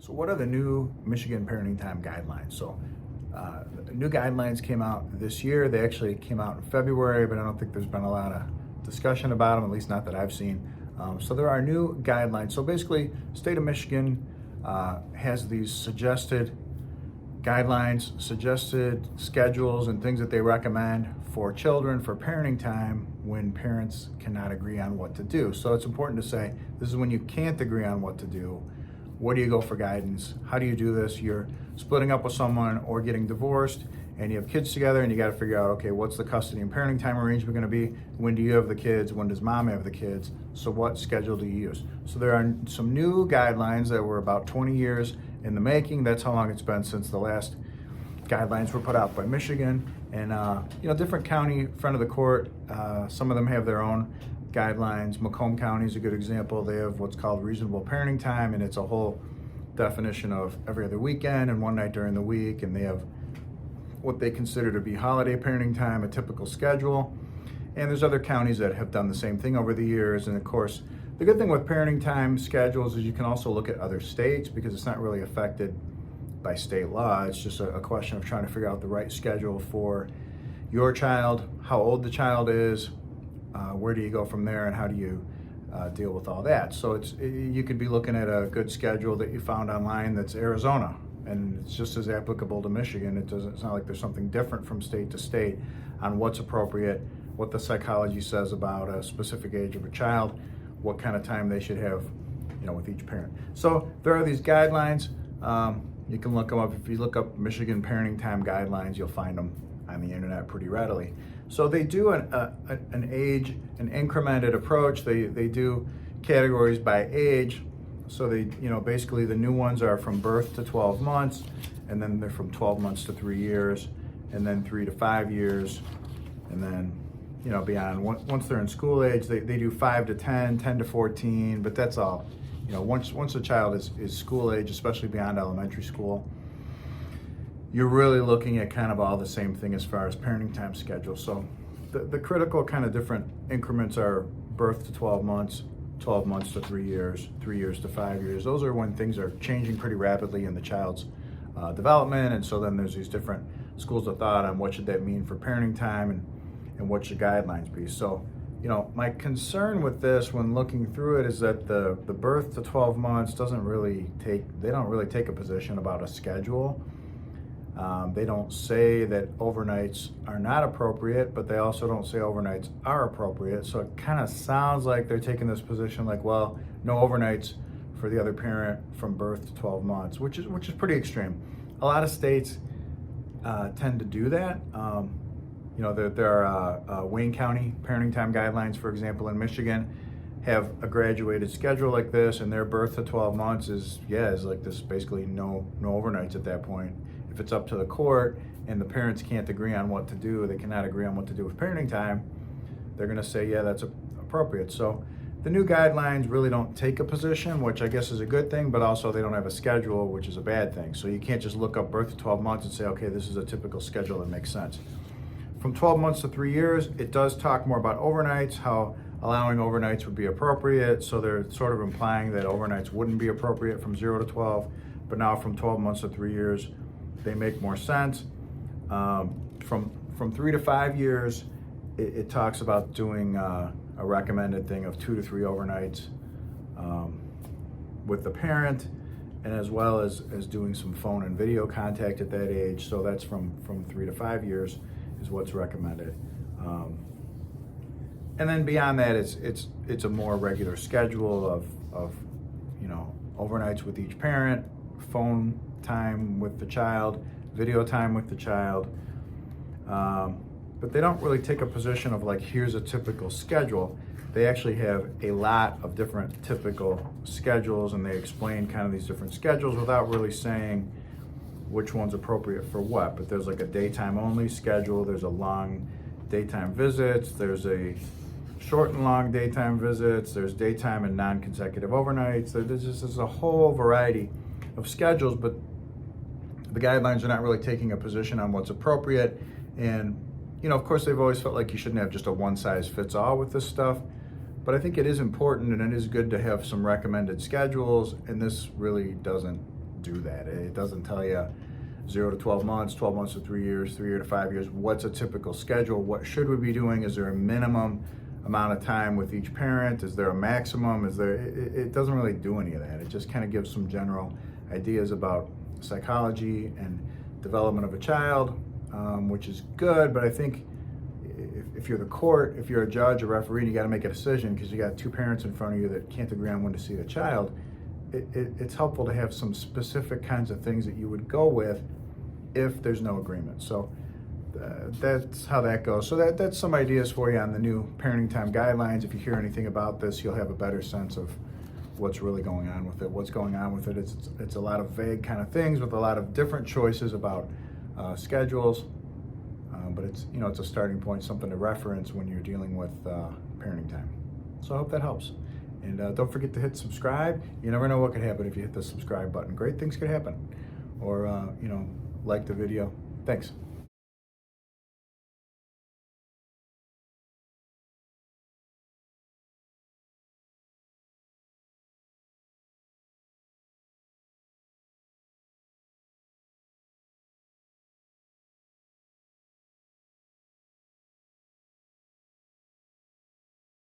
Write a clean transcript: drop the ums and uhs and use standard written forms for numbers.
So what are the new Michigan Parenting Time guidelines? The new guidelines came out this year. They actually came out in February, but I don't think there's been a lot of discussion about them, at least not that I've seen. So there are new guidelines. So basically, state of Michigan has these suggested guidelines, suggested schedules, and things that they recommend for children for parenting time when parents cannot agree on what to do. So it's important to say, this is when you can't agree on what to do. Where do you go for guidance? How do you do this? You're splitting up with someone or getting divorced and you have kids together and you got to figure out, okay, what's the custody and parenting time arrangement going to be? When do you have the kids? When does mom have the kids? So what schedule do you use? So there are some new guidelines that were about 20 years in the making. That's how long it's been since the last guidelines were put out by Michigan. And different county, front of the court, some of them have their own guidelines. Macomb County is a good example. They have what's called reasonable parenting time, and it's a whole definition of every other weekend and one night during the week. And they have what they consider to be holiday parenting time, a typical schedule. And there's other counties that have done the same thing over the years. And of course, the good thing with parenting time schedules is you can also look at other states because it's not really affected by state law. It's just a question of trying to figure out the right schedule for your child, how old the child is, where do you go from there, and how do you deal with all that. So you could be looking at a good schedule that you found online that's Arizona, and it's just as applicable to Michigan. It's not like there's something different from state to state on what's appropriate, what the psychology says about a specific age of a child, what kind of time they should have, with each parent. So there are these guidelines. You can look them up. If you look up Michigan Parenting Time Guidelines, you'll find them on the internet pretty readily. So they do an incremented approach. They do categories by age. So basically the new ones are from birth to 12 months, and then they're from 12 months to 3 years, and then 3 to 5 years, and then beyond. Once they're in school age, they do 5 to 10, 10 to 14, but that's all. Once a child is school age, especially beyond elementary school, you're really looking at kind of all the same thing as far as parenting time schedule. So the critical kind of different increments are birth to 12 months, 12 months to 3 years, 3 years to 5 years. Those are when things are changing pretty rapidly in the child's development. And so then there's these different schools of thought on what should that mean for parenting time and what should guidelines be. So my concern with this when looking through it is that the birth to 12 months they don't really take a position about a schedule. They don't say that overnights are not appropriate, but they also don't say overnights are appropriate. So it kind of sounds like they're taking this position like, well, no overnights for the other parent from birth to 12 months, which is pretty extreme. A lot of states tend to do that. There are Wayne County Parenting Time Guidelines, for example, in Michigan, have a graduated schedule like this, and their birth to 12 months is like this, basically no overnights at that point. If it's up to the court and the parents can't agree on what to do, they cannot agree on what to do with parenting time, they're going to say, yeah, that's appropriate. So the new guidelines really don't take a position, which I guess is a good thing, but also they don't have a schedule, which is a bad thing. So you can't just look up birth to 12 months and say, okay, this is a typical schedule that makes sense. From 12 months to 3 years, it does talk more about overnights, how allowing overnights would be appropriate. So they're sort of implying that overnights wouldn't be appropriate from 0 to 12, but now from 12 months to 3 years, they make more sense. From 3 to 5 years, it talks about doing a recommended thing of 2 to 3 overnights with the parent, and as well as doing some phone and video contact at that age. So that's from 3 to 5 years is what's recommended. And then beyond that, it's a more regular schedule of overnights with each parent, phone time with the child, video time with the child. But they don't really take a position of like, here's a typical schedule. They actually have a lot of different typical schedules, and they explain kind of these different schedules without really saying which one's appropriate for what. But there's like a daytime only schedule, there's a long daytime visits, there's a short and long daytime visits, there's daytime and non-consecutive overnights. There's a whole variety of schedules, but the guidelines are not really taking a position on what's appropriate. And of course, they've always felt like you shouldn't have just a one size fits all with this stuff, but I think it is important and it is good to have some recommended schedules, and this really doesn't do that. It doesn't tell you 0 to 12 months, 12 months to 3 years, 3 years to 5 years. What's a typical schedule? What should we be doing? Is there a minimum amount of time with each parent? Is there a maximum? It doesn't really do any of that. It just kind of gives some general ideas about psychology and development of a child, which is good. But I think if you're the court, if you're a judge, a referee, and you got to make a decision because you got two parents in front of you that can't agree on when to see the child, it's helpful to have some specific kinds of things that you would go with if there's no agreement. So that's how that goes. So that's some ideas for you on the new parenting time guidelines. If you hear anything about this, you'll have a better sense of what's really going on with it. What's going on with it, it's a lot of vague kind of things with a lot of different choices about schedules, but it's a starting point, something to reference when you're dealing with parenting time. So I hope that helps. And don't forget to hit subscribe. You never know what could happen if you hit the subscribe button. Great things could happen. Or like the video. Thanks.